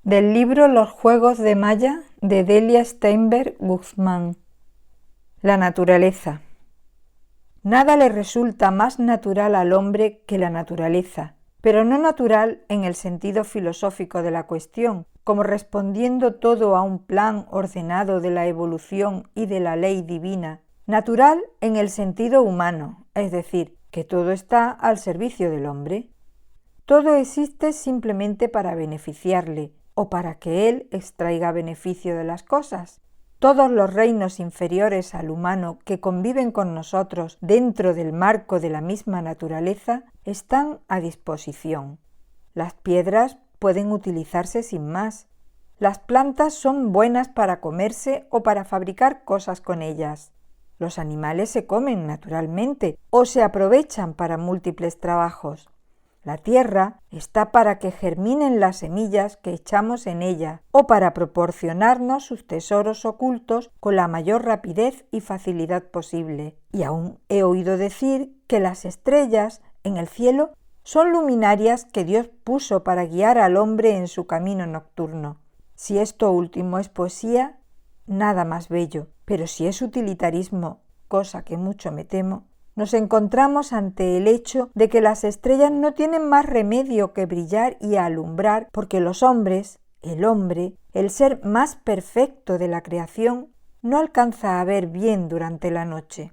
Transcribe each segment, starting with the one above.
Del libro Los Juegos de Maya de Delia Steinberg Guzmán. La naturaleza. Nada le resulta más natural al hombre que la naturaleza, pero no natural en el sentido filosófico de la cuestión, como respondiendo todo a un plan ordenado de la evolución y de la ley divina, natural en el sentido humano, es decir, que todo está al servicio del hombre. Todo existe simplemente para beneficiarle, o para que él extraiga beneficio de las cosas. Todos los reinos inferiores al humano que conviven con nosotros dentro del marco de la misma naturaleza están a disposición. Las piedras pueden utilizarse sin más. Las plantas son buenas para comerse o para fabricar cosas con ellas. Los animales se comen naturalmente o se aprovechan para múltiples trabajos. La tierra está para que germinen las semillas que echamos en ella o para proporcionarnos sus tesoros ocultos con la mayor rapidez y facilidad posible. Y aún he oído decir que las estrellas en el cielo son luminarias que Dios puso para guiar al hombre en su camino nocturno. Si esto último es poesía, nada más bello, pero si es utilitarismo, cosa que mucho me temo, nos encontramos ante el hecho de que las estrellas no tienen más remedio que brillar y alumbrar porque los hombres, el hombre, el ser más perfecto de la creación, no alcanza a ver bien durante la noche.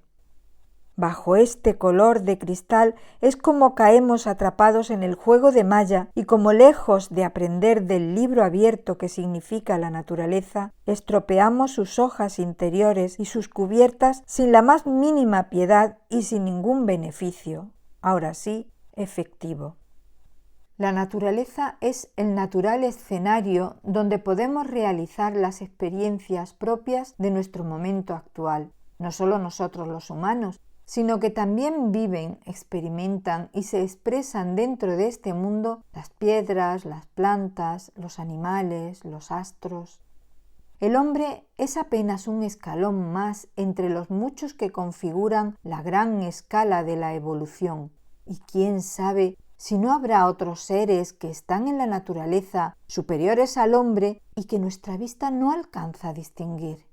Bajo este color de cristal es como caemos atrapados en el juego de Maya y como lejos de aprender del libro abierto que significa la naturaleza, estropeamos sus hojas interiores y sus cubiertas sin la más mínima piedad y sin ningún beneficio, ahora sí, efectivo. La naturaleza es el natural escenario donde podemos realizar las experiencias propias de nuestro momento actual, no solo nosotros los humanos, sino que también viven, experimentan y se expresan dentro de este mundo las piedras, las plantas, los animales, los astros. El hombre es apenas un escalón más entre los muchos que configuran la gran escala de la evolución, y quién sabe si no habrá otros seres que están en la naturaleza superiores al hombre y que nuestra vista no alcanza a distinguir.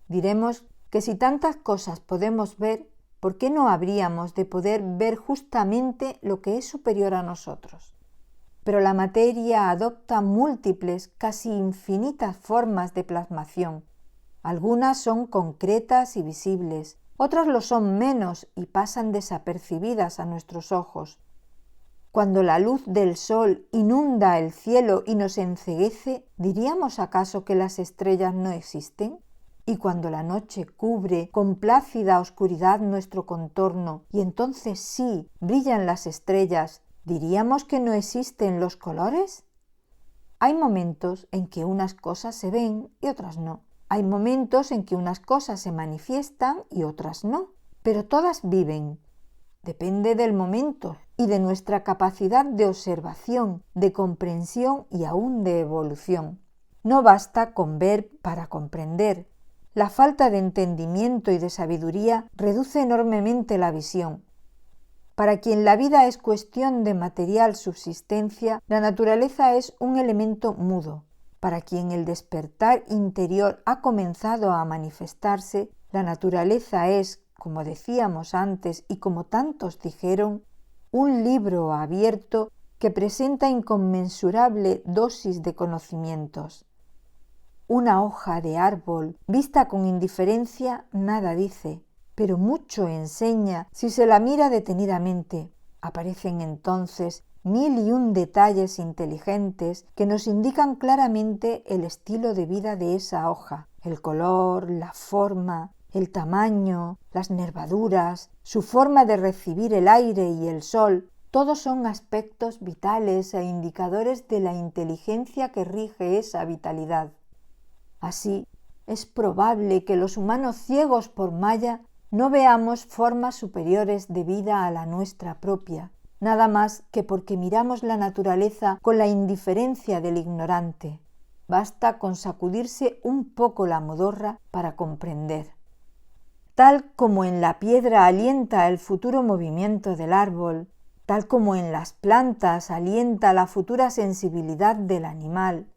Diremos que si tantas cosas podemos ver, ¿por qué no habríamos de poder ver justamente lo que es superior a nosotros? Pero la materia adopta múltiples, casi infinitas formas de plasmación. Algunas son concretas y visibles, otras lo son menos y pasan desapercibidas a nuestros ojos. Cuando la luz del sol inunda el cielo y nos enceguece, ¿diríamos acaso que las estrellas no existen? Y cuando la noche cubre con plácida oscuridad nuestro contorno y entonces sí brillan las estrellas, ¿diríamos que no existen los colores? Hay momentos en que unas cosas se ven y otras no. Hay momentos en que unas cosas se manifiestan y otras no, pero todas viven. Depende del momento y de nuestra capacidad de observación, de comprensión y aún de evolución. No basta con ver para comprender. La falta de entendimiento y de sabiduría reduce enormemente la visión. Para quien la vida es cuestión de material subsistencia, la naturaleza es un elemento mudo. Para quien el despertar interior ha comenzado a manifestarse, la naturaleza es, como decíamos antes y como tantos dijeron, un libro abierto que presenta inconmensurable dosis de conocimientos. Una hoja de árbol vista con indiferencia nada dice, pero mucho enseña si se la mira detenidamente. Aparecen entonces 1001 detalles inteligentes que nos indican claramente el estilo de vida de esa hoja, el color, la forma, el tamaño, las nervaduras, su forma de recibir el aire y el sol. Todos son aspectos vitales e indicadores de la inteligencia que rige esa vitalidad. Así, es probable que los humanos ciegos por Maya no veamos formas superiores de vida a la nuestra propia, nada más que porque miramos la naturaleza con la indiferencia del ignorante. Basta con sacudirse un poco la modorra para comprender. Tal como en la piedra alienta el futuro movimiento del árbol, tal como en las plantas alienta la futura sensibilidad del animal,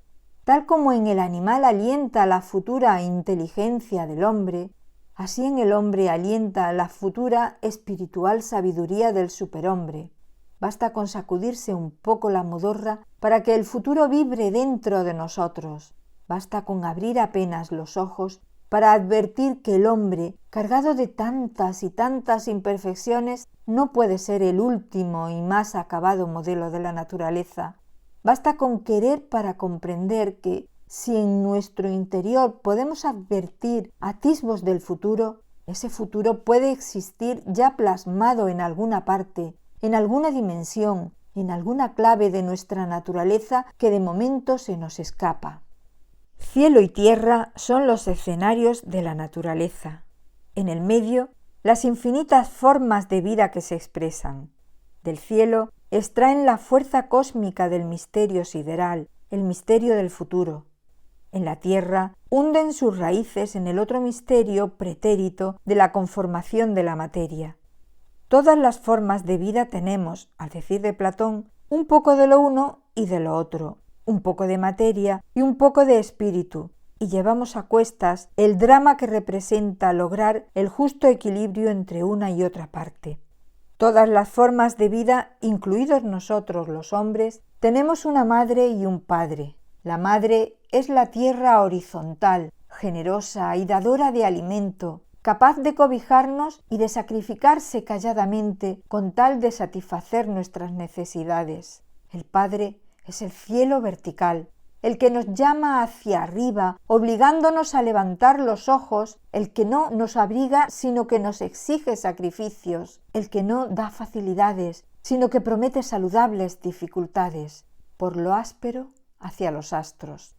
Tal como en el animal alienta la futura inteligencia del hombre, así en el hombre alienta la futura espiritual sabiduría del superhombre. Basta con sacudirse un poco la modorra para que el futuro vibre dentro de nosotros. Basta con abrir apenas los ojos para advertir que el hombre, cargado de tantas y tantas imperfecciones, no puede ser el último y más acabado modelo de la naturaleza. Basta con querer para comprender que, si en nuestro interior podemos advertir atisbos del futuro, ese futuro puede existir ya plasmado en alguna parte, en alguna dimensión, en alguna clave de nuestra naturaleza que de momento se nos escapa. Cielo y tierra son los escenarios de la naturaleza. En el medio, las infinitas formas de vida que se expresan. Del cielo extraen la fuerza cósmica del misterio sideral, el misterio del futuro. En la tierra hunden sus raíces en el otro misterio pretérito de la conformación de la materia. Todas las formas de vida tenemos, al decir de Platón, un poco de lo uno y de lo otro, un poco de materia y un poco de espíritu, y llevamos a cuestas el drama que representa lograr el justo equilibrio entre una y otra parte. Todas las formas de vida, incluidos nosotros los hombres, tenemos una madre y un padre. La madre es la tierra horizontal, generosa y dadora de alimento, capaz de cobijarnos y de sacrificarse calladamente con tal de satisfacer nuestras necesidades. El Padre es el cielo vertical, el que nos llama hacia arriba, obligándonos a levantar los ojos, el que no nos abriga, sino que nos exige sacrificios, el que no da facilidades, sino que promete saludables dificultades, por lo áspero hacia los astros.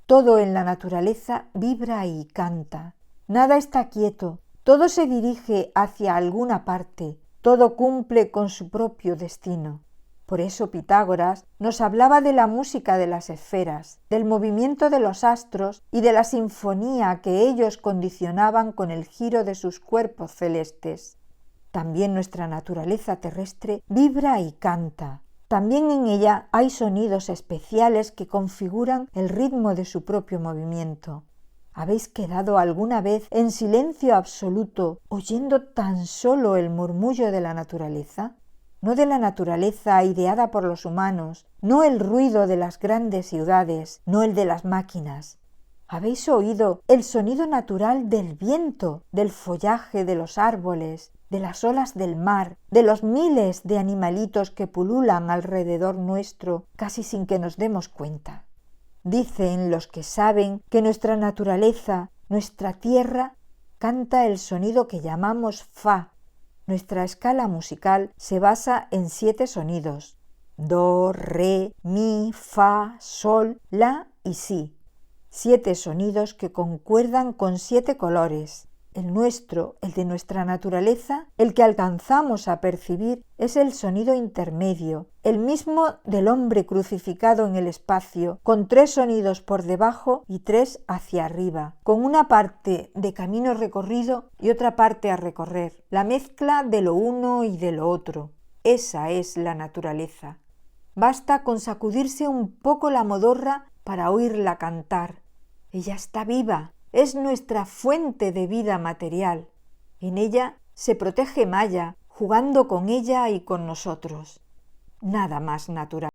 Todo en la naturaleza vibra y canta. Nada está quieto, todo se dirige hacia alguna parte, todo cumple con su propio destino. Por eso Pitágoras nos hablaba de la música de las esferas, del movimiento de los astros y de la sinfonía que ellos condicionaban con el giro de sus cuerpos celestes. También nuestra naturaleza terrestre vibra y canta. También en ella hay sonidos especiales que configuran el ritmo de su propio movimiento. ¿Habéis quedado alguna vez en silencio absoluto, oyendo tan solo el murmullo de la naturaleza? No de la naturaleza ideada por los humanos, no el ruido de las grandes ciudades, no el de las máquinas. ¿Habéis oído el sonido natural del viento, del follaje de los árboles, de las olas del mar, de los miles de animalitos que pululan alrededor nuestro casi sin que nos demos cuenta? Dicen los que saben que nuestra naturaleza, nuestra tierra, canta el sonido que llamamos Fa. Nuestra escala musical se basa en 7 sonidos: Do, Re, Mi, Fa, Sol, La y Si. 7 sonidos que concuerdan con 7 colores. El nuestro, el de nuestra naturaleza, el que alcanzamos a percibir, es el sonido intermedio, el mismo del hombre crucificado en el espacio, con 3 sonidos por debajo y 3 hacia arriba, con una parte de camino recorrido y otra parte a recorrer, la mezcla de lo uno y de lo otro. Esa es la naturaleza. Basta con sacudirse un poco la modorra para oírla cantar. Ella está viva. Es nuestra fuente de vida material. En ella se protege Maya, jugando con ella y con nosotros. Nada más natural.